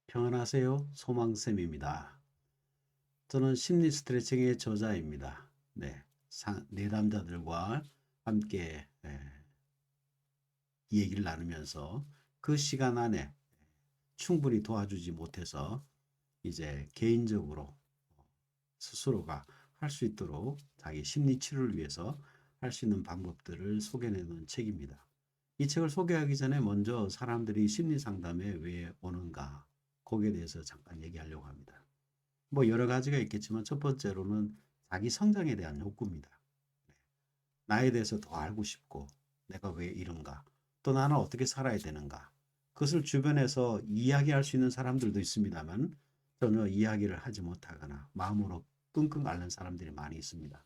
평안하세요. 소망쌤입니다. 저는 심리 스트레칭의 저자입니다. 네, 내담자들과 함께 이 얘기를 나누면서 그 시간 안에 충분히 도와주지 못해서 이제 개인적으로 스스로가 할 수 있도록 자기 심리 치료를 위해서 할 수 있는 방법들을 소개해 놓은 책입니다. 이 책을 소개하기 전에 먼저 사람들이 심리 상담에 왜 오는가 거기에 대해서 잠깐 얘기하려고 합니다. 뭐 여러 가지가 있겠지만 첫 번째로는 자기 성장에 대한 욕구입니다. 나에 대해서 더 알고 싶고 내가 왜 이런가 또 나는 어떻게 살아야 되는가 그것을 주변에서 이야기할 수 있는 사람들도 있습니다만 전혀 이야기를 하지 못하거나 마음으로 끙끙 앓는 사람들이 많이 있습니다.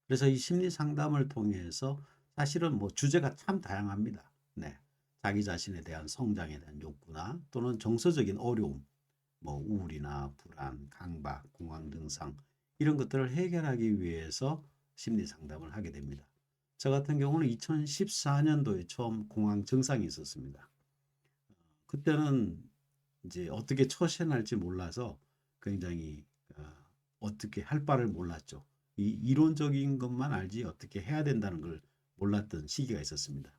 그래서 이 심리 상담을 통해서 사실은 뭐 주제가 참 다양합니다. 네. 자기 자신에 대한 성장에 대한 욕구나 또는 정서적인 어려움, 뭐 우울이나 불안, 강박, 공황 증상 이런 것들을 해결하기 위해서 심리 상담을 하게 됩니다. 저 같은 경우는 2014년도에 처음 공황 증상이 있었습니다. 그때는 이제 어떻게 처신할지 몰라서 굉장히 어떻게 할 바를 몰랐죠. 이 이론적인 것만 알지 어떻게 해야 된다는 걸 몰랐던 시기가 있었습니다.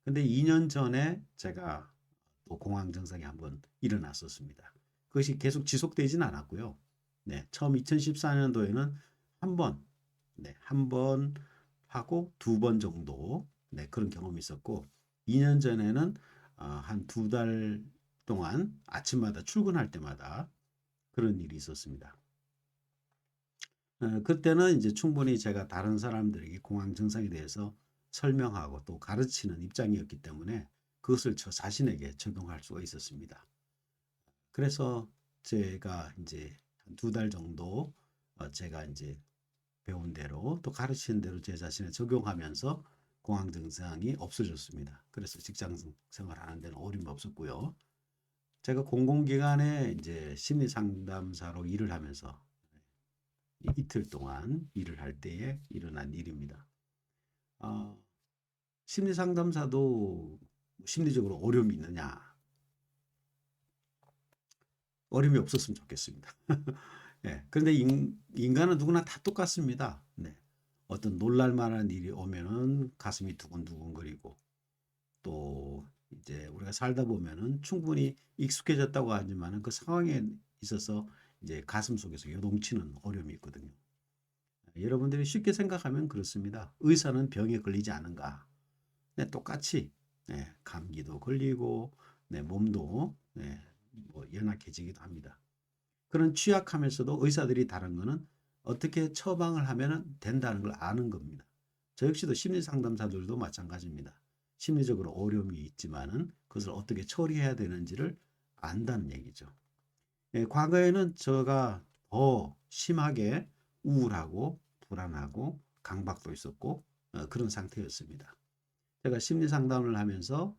근데 2년 전에 제가 또 공황 증상이 한번 일어났었습니다. 그것이 계속 지속되지는 않았고요. 네, 처음 2014년도에는 한 번, 네, 한 번 하고 두 번 정도, 네, 그런 경험이 있었고, 2년 전에는 한 두 달 동안 아침마다 출근할 때마다 그런 일이 있었습니다. 그때는 이제 충분히 제가 다른 사람들에게 공황 증상에 대해서 설명하고 또 가르치는 입장이었기 때문에 그것을 저 자신에게 적용할 수가 있었습니다. 그래서 제가 이제 한 두 달 정도 제가 이제 배운 대로 또 가르치는 대로 제 자신에 적용하면서 공황 증상이 없어졌습니다. 그래서 직장 생활하는 데는 어려움이 없었고요. 제가 공공기관에 이제 심리 상담사로 일을 하면서 이틀 동안 일을 할 때에 일어난 일입니다. 어, 심리 상담사도 심리적으로 어려움이 있느냐? 어려움이 없었으면 좋겠습니다. 예. 그런데 인간은 누구나 다 똑같습니다. 네. 어떤 놀랄 만한 일이 오면은 가슴이 두근두근거리고 또 이제 우리가 살다 보면은 충분히 익숙해졌다고 하지만은 그 상황에 있어서 이제 가슴 속에서 요동치는 어려움이 있거든요. 여러분들이 쉽게 생각하면 그렇습니다. 의사는 병에 걸리지 않은가? 네, 똑같이 네, 감기도 걸리고 네, 몸도 네, 뭐 연약해지기도 합니다. 그런 취약하면서도 의사들이 다른 거는 어떻게 처방을 하면 된다는 걸 아는 겁니다. 저 역시도 심리 상담사들도 마찬가지입니다. 심리적으로 어려움이 있지만은 그것을 어떻게 처리해야 되는지를 안다는 얘기죠. 예, 과거에는 제가 더 심하게 우울하고 불안하고 강박도 있었고 그런 상태였습니다. 제가 심리 상담을 하면서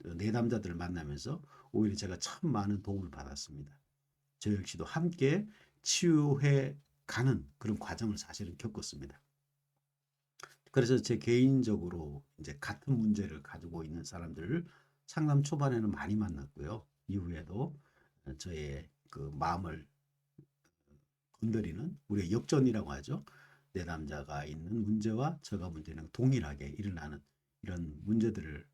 내담자들을 만나면서 오히려 제가 참 많은 도움을 받았습니다. 저 역시도 함께 치유해 가는 그런 과정을 사실은 겪었습니다. 그래서 제 개인적으로 이제 같은 문제를 가지고 있는 사람들을 상담 초반에는 많이 만났고요. 이후에도 저의 그 마음을 건드리는 우리가 역전이라고 하죠. 내담자가 있는 문제와 저가 문제는 동일하게 일어나는 이런 문제들을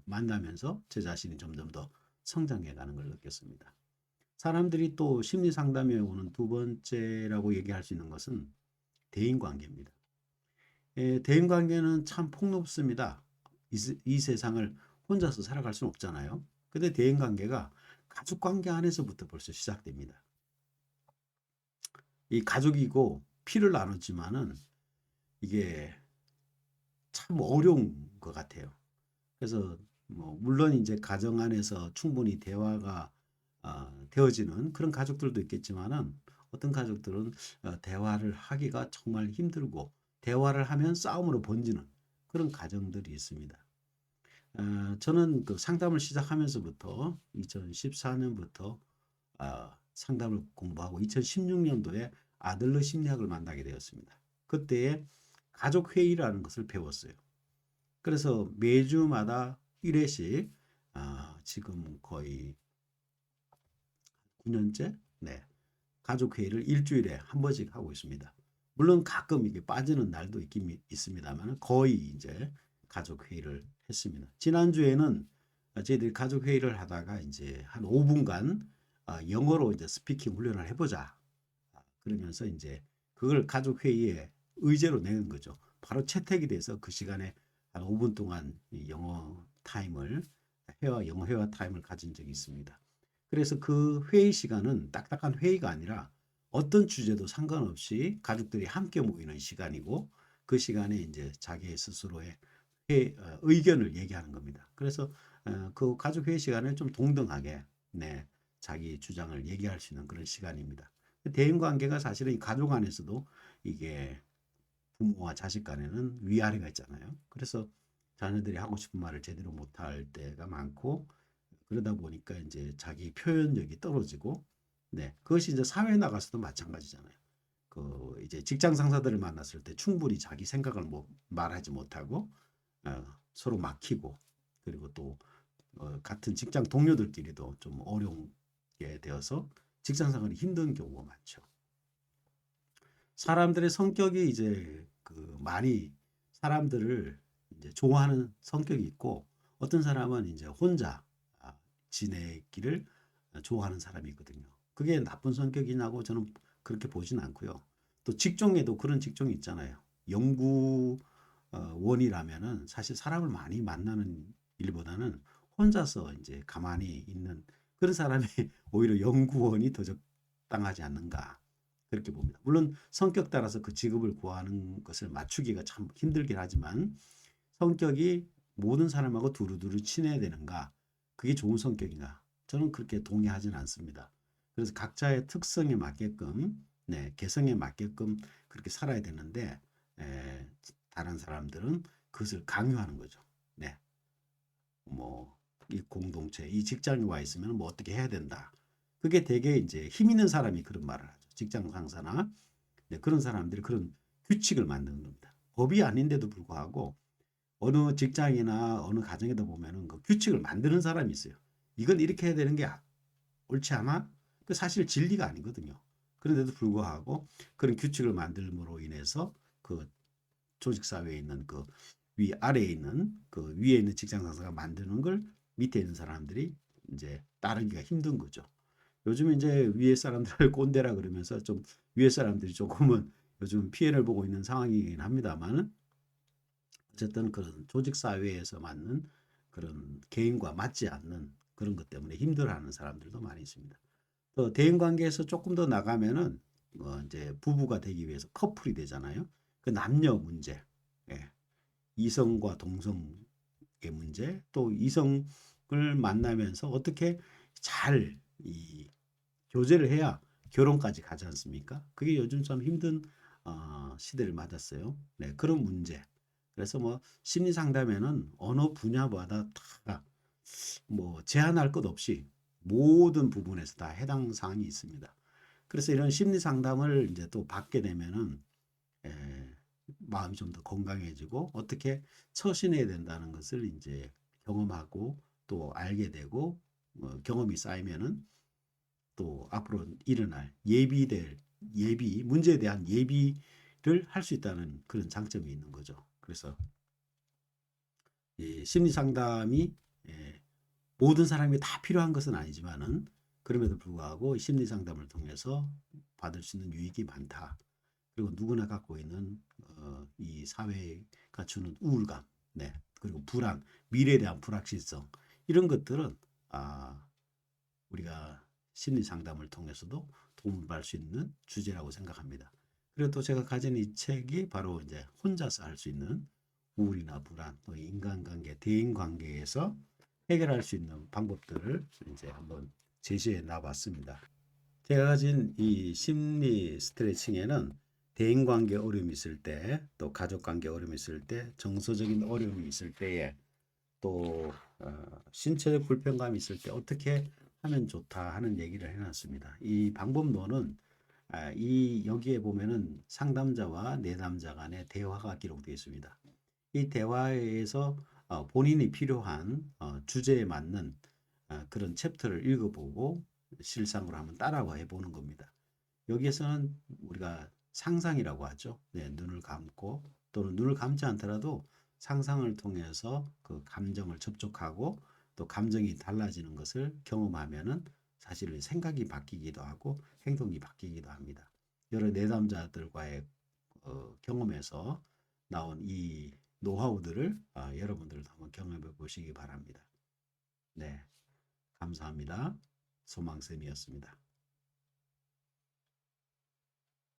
만나면서 제 자신이 점점 더 성장해 가는 걸 느꼈습니다. 사람들이 또 심리 상담에 오는 두 번째라고 얘기할 수 있는 것은 대인 관계입니다. 예, 대인 관계는 참 폭넓습니다. 이 세상을 혼자서 살아갈 수는 없잖아요. 근데 대인 관계가 가족 관계 안에서부터 벌써 시작됩니다. 이 가족이고 피를 나눴지만은 이게 참 어려운 것 같아요. 그래서 뭐 물론 이제 가정 안에서 충분히 대화가 되어지는 그런 가족들도 있겠지만은 어떤 가족들은 대화를 하기가 정말 힘들고 대화를 하면 싸움으로 번지는 그런 가정들이 있습니다. 저는 그 상담을 시작하면서부터 2014년부터 상담을 공부하고 2016년도에 아들러 심리학을 만나게 되었습니다. 그때에 가족 회의라는 것을 배웠어요. 그래서 매주마다 1회씩 지금 거의 9년째 네, 가족 회의를 일주일에 한 번씩 하고 있습니다. 물론 가끔 이게 빠지는 날도 있긴 있습니다만 거의 이제 가족 회의를 했습니다. 지난주에는 저희들이 가족 회의를 하다가 이제 한 5분간 영어로 이제 스피킹 훈련을 해보자. 그러면서 이제 그걸 가족 회의에 의제로 내는 거죠. 바로 채택이 돼서 그 시간에 한 5분 동안 영어 타임을 영어 회화 타임을 가진 적이 있습니다. 그래서 그 회의 시간은 딱딱한 회의가 아니라 어떤 주제도 상관없이 가족들이 함께 모이는 시간이고 그 시간에 이제 자기 스스로의 의견을 얘기하는 겁니다. 그래서 그 가족 회의 시간에 좀 동등하게 네, 자기 주장을 얘기할 수 있는 그런 시간입니다. 대인 관계가 사실은 가족 안에서도 이게 부모와 자식 간에는 위아래가 있잖아요. 그래서 자녀들이 하고 싶은 말을 제대로 못할 때가 많고 그러다 보니까 이제 자기 표현력이 떨어지고 네 그것이 이제 사회에 나가서도 마찬가지잖아요. 그 이제 직장 상사들을 만났을 때 충분히 자기 생각을 말하지 못하고 서로 막히고 그리고 또 같은 직장 동료들끼리도 좀 어려게 되어서 직장 생활이 힘든 경우가 많죠. 사람들의 성격이 이제 그 많이 사람들을 이제 좋아하는 성격이 있고 어떤 사람은 이제 혼자 지내기를 좋아하는 사람이 있거든요. 그게 나쁜 성격이냐고 저는 그렇게 보진 않고요. 또 직종에도 그런 직종이 있잖아요. 연구원이라면은 사실 사람을 많이 만나는 일보다는 혼자서 이제 가만히 있는 그런 사람이 오히려 연구원이 더 적당하지 않는가 그렇게 봅니다. 물론 성격 따라서 그 직업을 구하는 것을 맞추기가 참 힘들긴 하지만 성격이 모든 사람하고 두루두루 친해야 되는가? 그게 좋은 성격인가? 저는 그렇게 동의하지는 않습니다. 그래서 각자의 특성에 맞게끔, 네, 개성에 맞게끔 그렇게 살아야 되는데, 다른 사람들은 그것을 강요하는 거죠. 네, 뭐, 이 공동체, 이 직장에 와 있으면 뭐 어떻게 해야 된다. 그게 되게 이제 힘 있는 사람이 그런 말을 하죠. 직장 상사나 네, 그런 사람들이 그런 규칙을 만드는 겁니다. 법이 아닌데도 불구하고 어느 직장이나 어느 가정에도 보면은 그 규칙을 만드는 사람이 있어요. 이건 이렇게 해야 되는 게 옳지 않아? 그 사실 진리가 아니거든요. 그런데도 불구하고 그런 규칙을 만들므로 인해서 그 조직 사회에 있는 그 위 아래에 있는 그 위에 있는 직장 상사가 만드는 걸 밑에 있는 사람들이 이제 따르기가 힘든 거죠. 요즘 이제 위에 사람들을 꼰대라 그러면서 좀 위에 사람들이 조금은 요즘 피해를 보고 있는 상황이긴 합니다만은 어쨌든 그런 조직 사회에서 맞는 그런 개인과 맞지 않는 그런 것 때문에 힘들어하는 사람들도 많이 있습니다. 또 대인 관계에서 조금 더 나가면은 이제 부부가 되기 위해서 커플이 되잖아요. 그 남녀 문제, 예. 이성과 동성의 문제, 또 이성을 만나면서 어떻게 잘 이 교제를 해야 결혼까지 가지 않습니까? 그게 요즘 참 힘든 시대를 맞았어요. 네, 그런 문제. 그래서 뭐 심리 상담에는 어느 분야마다 다 뭐 제한할 것 없이 모든 부분에서 다 해당 사항이 있습니다. 그래서 이런 심리 상담을 이제 또 받게 되면은 에, 마음이 좀 더 건강해지고 어떻게 처신해야 된다는 것을 이제 경험하고 또 알게 되고 경험이 쌓이면은 또 앞으로 일어날 문제에 대한 예비를 할 수 있다는 그런 장점이 있는 거죠. 그래서 이 심리 상담이 모든 사람이 다 필요한 것은 아니지만은 그럼에도 불구하고 심리 상담을 통해서 받을 수 있는 유익이 많다. 그리고 누구나 갖고 있는 이 사회가 주는 우울감, 네, 그리고 불안, 미래에 대한 불확실성 이런 것들은 우리가 심리 상담을 통해서도 도움을 받을 수 있는 주제라고 생각합니다. 그리고 또 제가 가진 이 책이 바로 이제 혼자서 할 수 있는 우울이나 불안, 또 인간관계, 대인관계에서 해결할 수 있는 방법들을 이제 한번 제시해 놔봤습니다. 제가 가진 이 심리 스트레칭에는 대인관계 어려움이 있을 때, 또 가족관계 어려움이 있을 때, 정서적인 어려움이 있을 때에, 또 신체적 불편감이 있을 때 어떻게 하면 좋다 하는 얘기를 해놨습니다. 이 방법론은 이 여기에 보면은 상담자와 내담자 간의 대화가 기록되어 있습니다. 이 대화에서 본인이 필요한 주제에 맞는 그런 챕터를 읽어보고 실상으로 한번 따라해 보는 겁니다. 여기에서는 우리가 상상이라고 하죠. 네, 눈을 감고 또는 눈을 감지 않더라도 상상을 통해서 그 감정을 접촉하고 또 감정이 달라지는 것을 경험하면은 사실 생각이 바뀌기도 하고 행동이 바뀌기도 합니다. 여러 내담자들과의 경험에서 나온 이 노하우들을 여러분들도 한번 경험해 보시기 바랍니다. 네, 감사합니다. 소망쌤이었습니다.